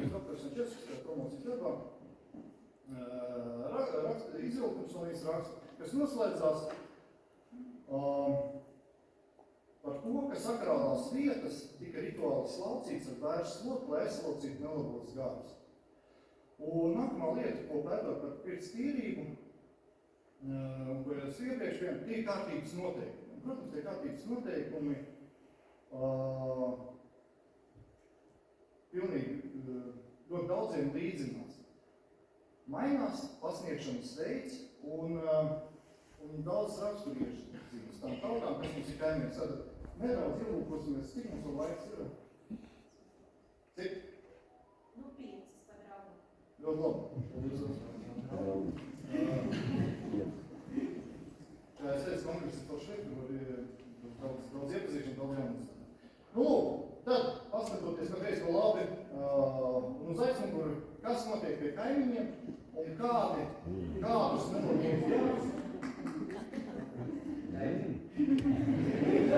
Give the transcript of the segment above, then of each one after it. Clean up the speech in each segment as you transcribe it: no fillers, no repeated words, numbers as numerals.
Rīgas doktors Sančevskis promocijas darbā izvilkums no viņas raksta, kas noslēdzās par to, ka sakrālās vietas tika rituāli slaucīts ar bērnu slotu, lai aizslaucītu nelabotas gārus. Un nākamā lieta, ko pētot par pirts tīrību, ko es iepriekš vien, tie kārtības noteikumi. Protams, tie kārtības noteikumi pilnīgi ļoti daudziem līdzinās. Mainās pasniegšanas veids un daudz raksturiešu zīmes. Tām tautām, kas mums ir kaimiņi, sadat nedaudz ielūkosimies, cik mums vēl laiks ir? Cik? 5 padraugu. Ļoti labi. Es teicu, konkurss ir to šeit, kur ir daudz iepazīšana, daudz jāmūs. Nu, lūk, tad, paskatoties patreiz to labi, un uz aizmuguri, kas notiek pie kaimiņiem, un kādus nenotiek jās.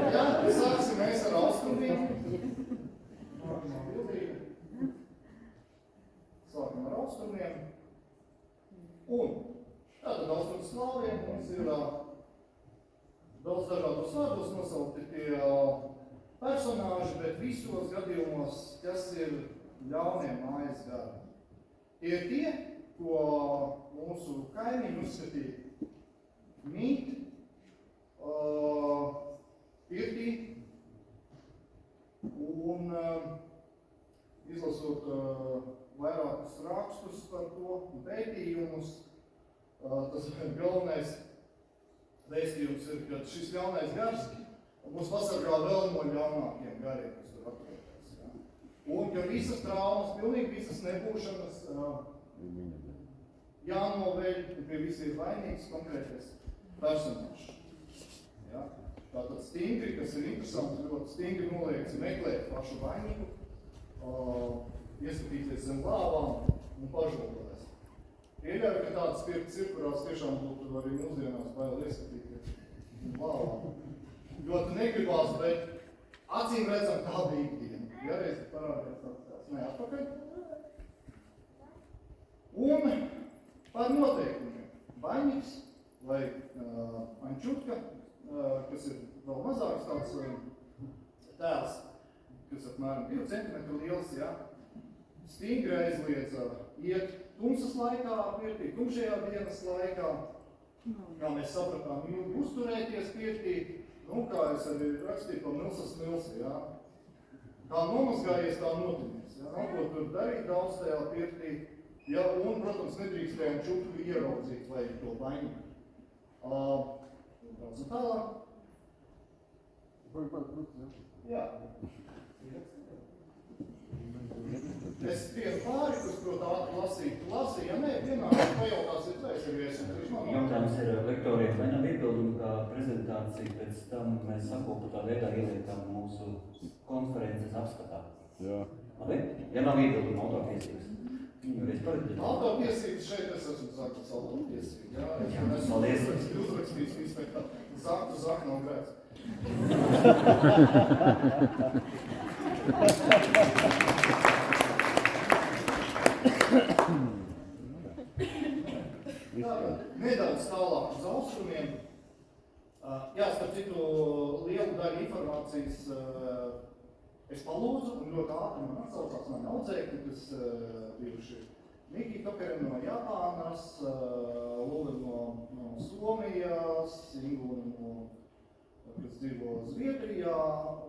Jā, sāksim mēs ar austrumiem. Nākamā bildīga. Sākam ar austrumiem. Un tātad austrumu slāviem mums ir daudz dažādos vārdos nosaukti tie personāži, bet visos gadījumos, kas ir ļaunie mājas gari. Tie ir tie, ko mūsu kaimiņi uzskatīja mīt, pirtī, un izlasot vairākus rakstus par to un pētījumus, tas galvenais vēstījums ir, ka šis ļaunais gars mūs pasargā vēl no ļaunākiem gariem, kas tur atrodas. Ja? Un ka visas traumas, pilnīgi visas nebūšanas jānoveļ, un pie visi ir vainīgs konkrētais personāžs. Ja? Tātad stingri, kas ir interesanti, ļoti stingri noliekts meklēt pašu vainīgu, ieskatīties zem lāvām un pažoties. Pieļauju, ka tādas pirktas ir, kurās tiešām būtu arī mūsdienās bail ieskatīties zem lāvām. Ļoti negribās, bet acīm redzam, tā bija ikdiena. Ja reiz parādījās tāds, ne atpakaļ. Un par noteikumiem. Vainīgs vai ančutka, kas ir vēl mazāks tāds tēls, kas apmēram 2 cm liels, ja, stingri aizliedz iet tumsas laikā, pirtī, tumšajā dienas laikā, kā mēs sapratām, ilgi uzturēties pirtī, nu, kā es arī rakstīju par milsas milsi, ja. Kā nomazgājies, tā notinies, ja. Nav ko tur darīt daudz tajā pirtī, ja, un, protams, nedrīkstējām čukli ieraudzīt, vai to vainīgu. Braucam tālāk. Jā. Es vienu pāri, kas, protams, lasītu, ja nē, vienmēr pajautāsiet, vai es arī esmu. Jautājums ir lektoriem, vai nav iebildumi, kā prezentācija, pēc tam mēs sakoputā veidā ieliekam mūsu konferences apskatā. Jā. Labi? Ja nav iebildumi, autortiesības. Autortiesības šeit es esmu sāktas autortiesības. Jā, es esmu uzrakstījis visu tā kā zāku nav grēts. Nedaudz tālāk uz austrumiem. Jā, starp citu, lielu daļu informācijas es palūdzu, un ļoti ātri man atsaucās mani audzēkļi, kas bijuši Miki Tokerem no Japānas, Lula no Somijas, Ingūna kas dzīvo Zviedrijā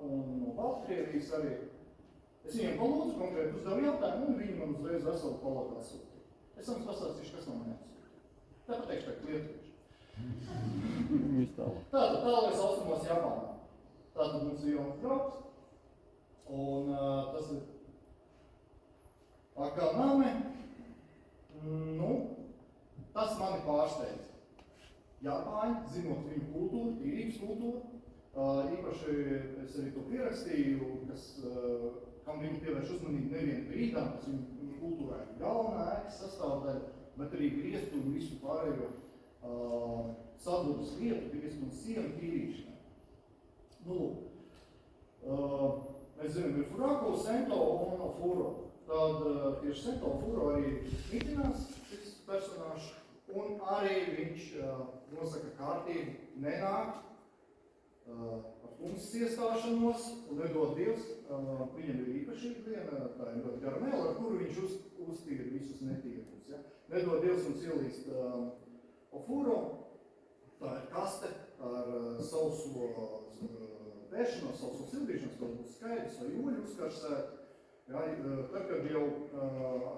un no Baltkrievijas arī. Es viņiem palūdzu konkrēti uzdevu jautājumu, un viņi man uzreiz veselu palaku atsūtīja. Es jums pastāstīšu, kas no mani atsūtīja. Tā pateikšu tā lietuvieši. Tātad tālais austrumos Japānā. Tātad mums ir jauns draugs. Un tas ir Akaname. Nu, tas mani pārsteidz. Japāņi, zinot viņu kultūru, tīrības kultūru, īpaši es arī to pierakstīju, kam viņi pievērš uzmanību nevien brīdām, kas viņu kultūrā ir galvenā ēkas sastāvdaļa, bet arī griestu un visu pārējo saduras vietu, griestu un sienu tīrīšanai. Nu, lūk, mēs zinām, ir Furako, Sento un Furo. tad tieši Sento Furo arī mitinās šis personāžs, un arī viņš nosaka kārtību, nenāk ar tumsas iestāšanos, un nedod Dievs, viņam ir īpašīga diena, tā ir ļoti gara mēle, ar kuru viņš uztīra visus netīrumus. Ja? Nedod Dievs un ielīst Ofuro, tā ir kaste ar sauso pēšanos, sauso sildīšanos, tas būs skaidrs, vai jūļu uzkarsēt. Ja? Tad, kad jau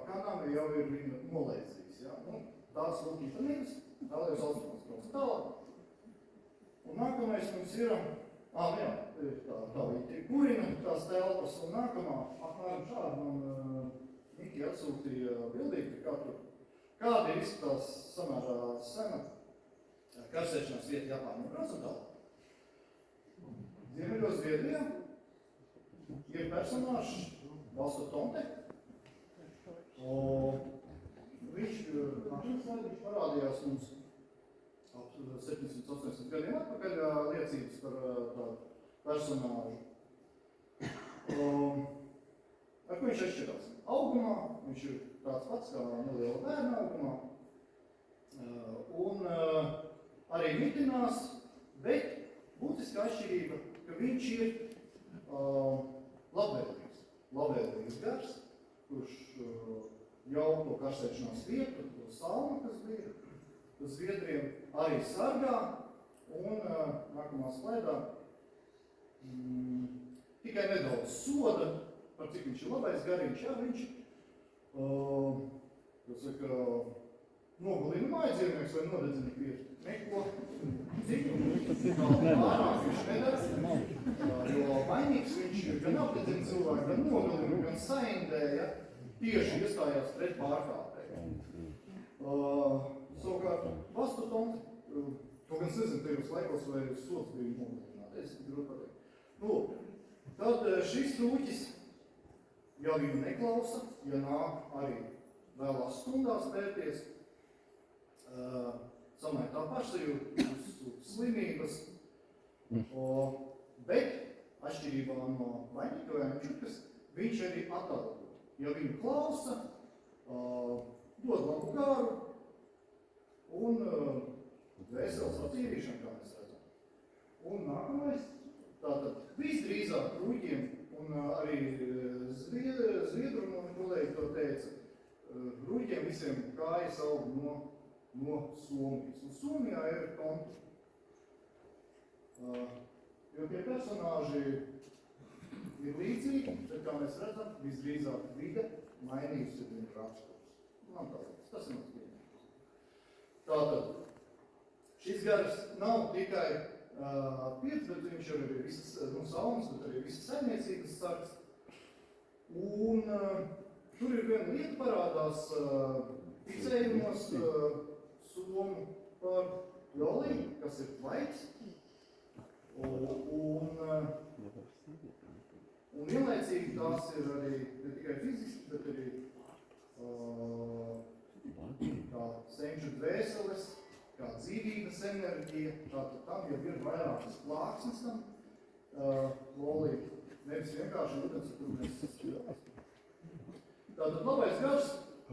kanāmi jau ir viņa nolēdzījis. Ja? Nu, tās lūkītanības, tālāk saucamās kaut tālāk. Un nākamais mums ir, tā viņi kurina tās telpas, un nākamā apmēram šādi man Niki atsūtīja bildīgi, kādi izskatās samērā sena karsēšanās vieta Japāņu un tālāk. Ziemeļos Zviedrijā ir personāžs Valsto Tomte. Viņš parādījās mums ap 780 gadiem atpakaļ liecības par tādu personāžu. Ar ko viņš atšķirās? Augumā, viņš ir tāds pats kā neliela bērna augumā. Un arī mitinās, bet būtiska atšķirība, ka viņš ir labvēlīgs gars, kurš jau to karsēšanās vietu, to salmu, kas bija Zviedriem, arī sargā, un nākamā slaidā tikai nedaudz soda, par cik viņš ir labais gariņš, ja viņš nogulina mājdzīvnieks vai nodedzina pirti. Neko citu pārāk viņš nedara, jo vainīgs viņš gan apdedzina cilvēku, gan nogulina, gan saindēja, tieši iestājās pret pārkāpēju. Savukārt, Valsto Tomte, to gan nezinu, tajos laikos vai sods bija nogalināti, es grūti pateikt. Nu, tad šis trūķis, ja viņu neklausa, ja nāk arī vēlās stundās pērties, samēt tā pašsajūta, slimības, bet atšķirībā no vainīga vai čukas, viņš arī atalgo. Ja viņu klausa, dod labu gāru un vēseles attīrīšana, kā mēs redzam. Un nākamais, tātad visdrīzāk rūķiem, un arī Zviedru kolēģi to teica, rūķiem visiem kājas aug no Somijas. Un Somijā ir Tomte. Jo tie personāži ir līdzīgi, bet kā mēs redzam, visdrīzāk vide mainījusi viņu raksturs. Man tā liekas, tas ir mans pieņemums. Tātad, šis gars nav tikai pirts, bet viņš ir arī visas saunas, bet arī visas saimniecības sargs. Un tur ir viena lieta parādās ticējumos somu par jolī, kas ir tvaiks. Un vienlaicīgi tās ir arī ne tikai fiziski, bet arī kā senču dvēseles, kā dzīvības enerģija, tātad tam jau ir vairākas plāksnes tam lolī, nevis vienkārši ūdens, kur mēs skatās. Tātad labais gars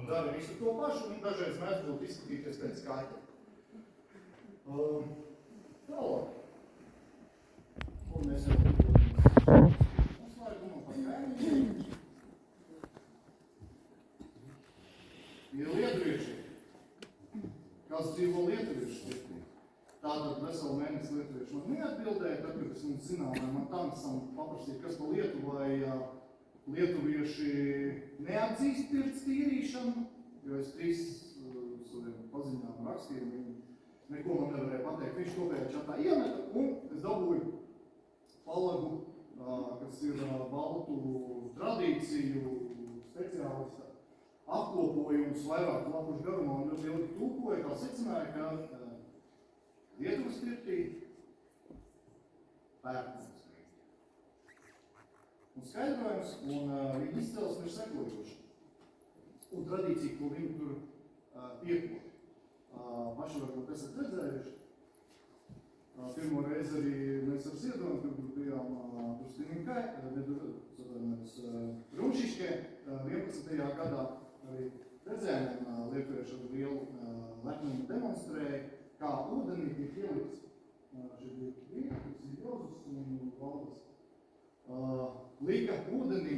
dara visu to pašu un dažreiz mēdz būt izskatīties pēc skaita. Tālāk. Un mēs jau noslēgumā par kaimiņiem. Ir lietuvieši, kas dzīvo lietuviešu tirtī. Tātad veselu mēnesi lietuvieši man neatbildēja, tad, kad es mums zināmai man tamsam paprasīja, kas pa Lietuvai lietuvieši neatzīst pirts tīrīšanu, jo es 3 saviem paziņām rakstīju, viņi neko man nevarēja pateikt. Viņš kopējā čatā iemeta, un es dabūju palagu, kas ir baltu tradīciju speciālista apkopojums vairāk lapušu garumā, un ļoti ilgi tūkoja, kā secināja, ka Lietuvas pirtī pērkons. Un skaidrojums, un viņa izcelsme ir sekojoša. Un tradīcija, ko viņi tur piekot. Paši varbūt esat redzējuši. Pirmo reizi arī mēs ar Ziedoņu tur bijām Trustinīkai, Rumšiškē, 11. gadā arī redzējām lietuvieši ar lielu lepnumu demonstrēja, kā ūdenī tiek ielikts. Šeit bija Rīgas, Jozus un Valdes. Lika ūdenī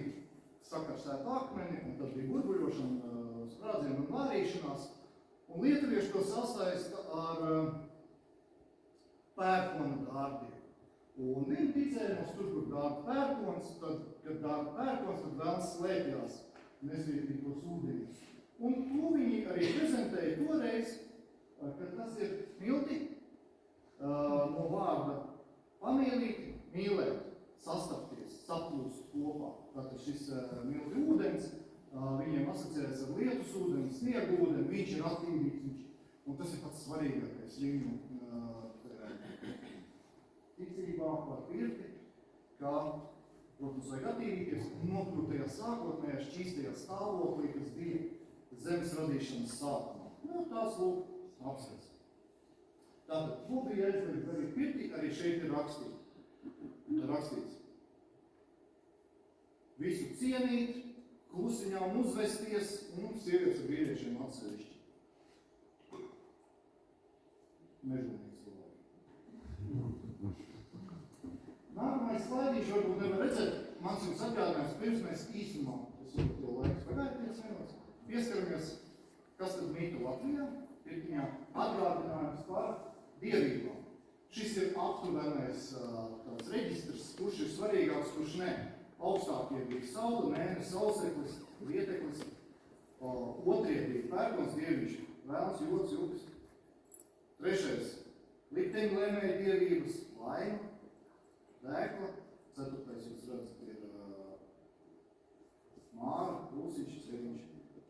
sakarsēt akmeni, un tad bija burbuļošana, sprādziena un vārīšanās. Un lietuvieši to sasaista ar pērkona dārdiem. Un viņi ticēja mums tur, kur dārda pērkons, tad, kad dārda pērkons, tad vēlns slēpjās nezvietītos ūdeņus. Un to viņi arī prezentēja toreiz, kad tas ir milti no vārda pamielīgi, mīlēt, sastapties, saplūst kopā. Tātad šis milti ūdens, viņiem asociējas ar lietus ūdeni, sniegu ūdeni, viņš ir attīrīts. Un tas ir pats svarīgākais viņu ticībā par pirti, ka, protams, vajag attīrīties un nokļūt tajā sākotnējā šķīstajā stāvoklī, kas bija zemes radīšanas sākumā. Nu, tās lūk apskats. Tātad, ko bija aizliegts arī pirti, arī šeit ir rakstīts. Visu cienīt, klusiņām uzvesties un sievietes ar vīriešiem atsevišķi. Mežonīgs cilvēki. Nākamais slaidīši varbūt nevar redzēt. Mans jums atgādinājums pirms mēs īsumā, es jau to laiks pagāju 5 minūtes, pieskaramies, kas tad mītu Latvijā, pirtiņā atgādinājums par dievībām. Šis ir aptuvenais tāds reģistrs, kurš ir svarīgāks, kurš ne. Augstākie bija saule, mēne, sauseklis, vieteklis, otrie bija pērkons dievišķi, vēlns, jods, jūks. Trešais – likteņu lēmēja dievības, laima, dēkla. Ceturtais jūs redzat ir māra, krūsiņš, ceļiņš.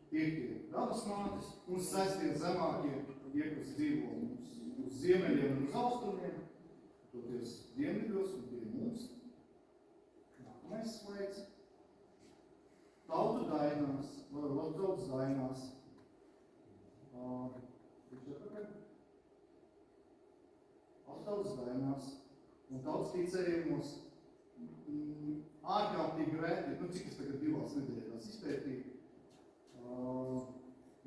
Piektie dabas mātes un sestie zemākie, tie, kas dzīvo uz ziemeļiem un uz austrumiem, toties dienvidos un pie mums. Nākamais slaids. Tautu dainās, Latvijas dainās. Tautas dainās un tautas ticējumos ārkārtīgi rēti, cik es tagad 2 nedēļās izpētīju,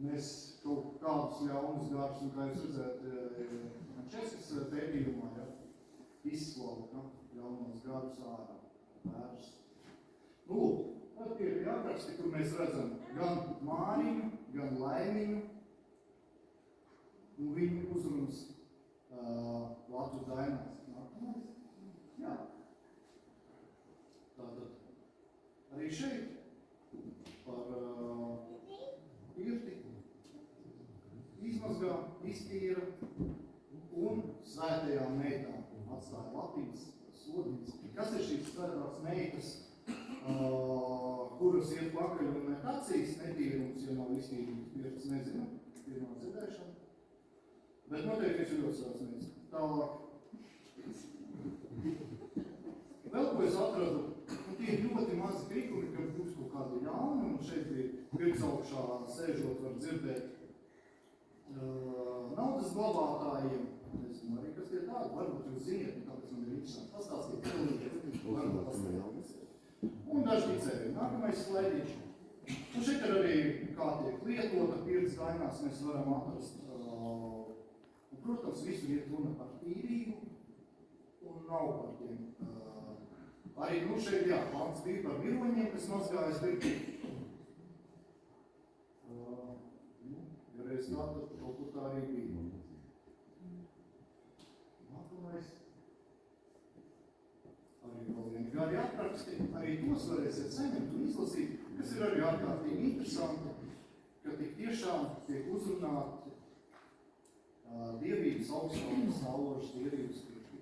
mēs kaut kādus jaunus garus, un kā jūs redzēt, Českas pētījumā, izslauka jaunos garus ārā, vērus. Nu, tad tie ir apraksti, kur mēs redzam gan Māriņu, gan Laimiņu, un viņu uzrunas Latvijas dainās. Nākamais? Jā. Tātad arī šeit par pirti izmazgā, iztīra un svētajām meitām atstāja lapības, sodiņas. Kas ir šīs svētās meitas, kuras iet pakaļ un met acīs, netīrums, ja nav iztīrums, pirts nezinu, pirmā dzirdēšana. Bet noteikti es ļoti sāsmēs. Tālāk. Vēl ko es atradu, un tie ir ļoti mazi krikumi, kad būs kaut kādi jauni, un šeit bija pirms augšā sēžot var dzirdēt naudas glabātājiem. Nezinu arī, kas tie tādi, varbūt jūs ziniet, tāpēc man ir interesanti. Pastāstīt, varbūt pastāstīt. Un daži ticēji. Nākamais slaidīši. Un šeit ir arī, kā tiek lietota, pirts dainās mēs varam atrast. Un, protams, visu iet runa par tīrību un nav par tiem. Arī, šeit, jā, plāns bija par viroņiem, kas mazgājas pirtī. Ja reiz tā, tad kaut kur tā arī bija. Nākamais. Arī vēl vieni gari apraksti. Arī tos varēsiet saņemt un izlasīt, kas ir arī ārkārtīgi interesanti, ka tik tiešām tiek uzrunāti dievības augstākas stāvošas dievības pirtī.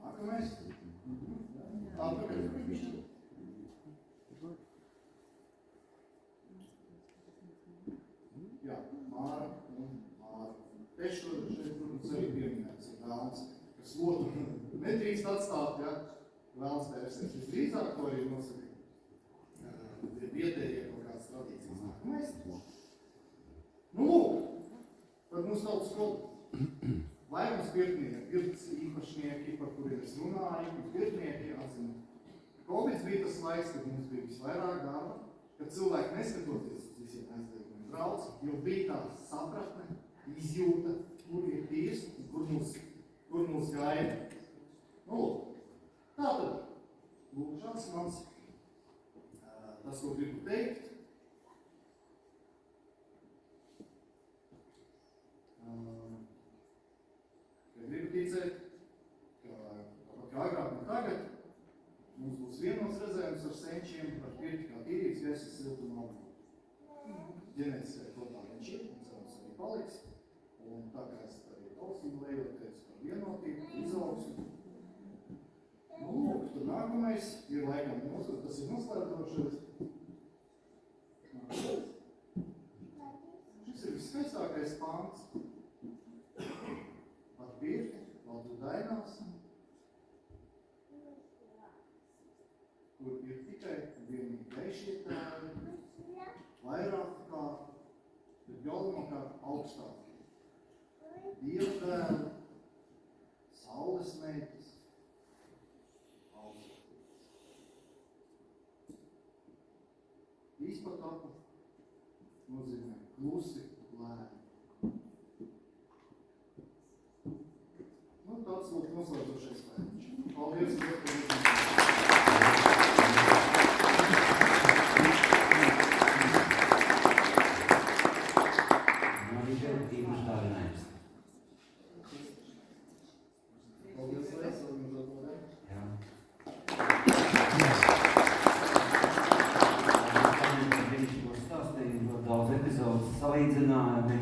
Nākamais. Jā, Māra un Māra. Pešo šeit, protams, arī pieminēts ir vēlns, kas lotu nedrīkst atstāt, ja, vēlns pērsies. Visdrīzāk to arī nosaka vietējie kaut kādas tradīcijas. Nākamais. Nu, lūk, tad mums tautas skola. Vairums pirtnieki, pirts īpaši īpašnieki, par kuriem es runāju, un pirmnieki atzina. Covid bija tas laiks, kad mums bija visvairāk darba, kad cilvēki neskatoties uz visiem aizdevumiem brauc, jo bija tā sapratne, izjūta, kur ir tīrs un kur mūs gaida. Nu, lūk. Tātad, lūk, šāds mans tas, ko gribu teikt. Gribu ticēt, ka agrāk un tagad mums būs vienos redzējums ar senčiem, par pirti kā tīrīgs gaisas siltuma augu. Ģenētiskai kodā viņš ir, un cerams arī paliks. Un tā kā es arī tausību lejot teicu par vienotību, izaugsmu. Nu, lūk, tad nākamais ir laikam mūsu, tas ir noslēdzošais. Šis ir viskaistākais pāns. Par pirti, valdu dainās, kur ir tikai vienīgi gaišie tēvi, vairāk kā, bet galvenokārt augstākie. Dieva tēvi, saules meitas, augstākās. Izpatapu nozīmē klusi, lēni. Nu, tāds lūk noslēdzošais lēniņš. Paldies, Salīdzinājumi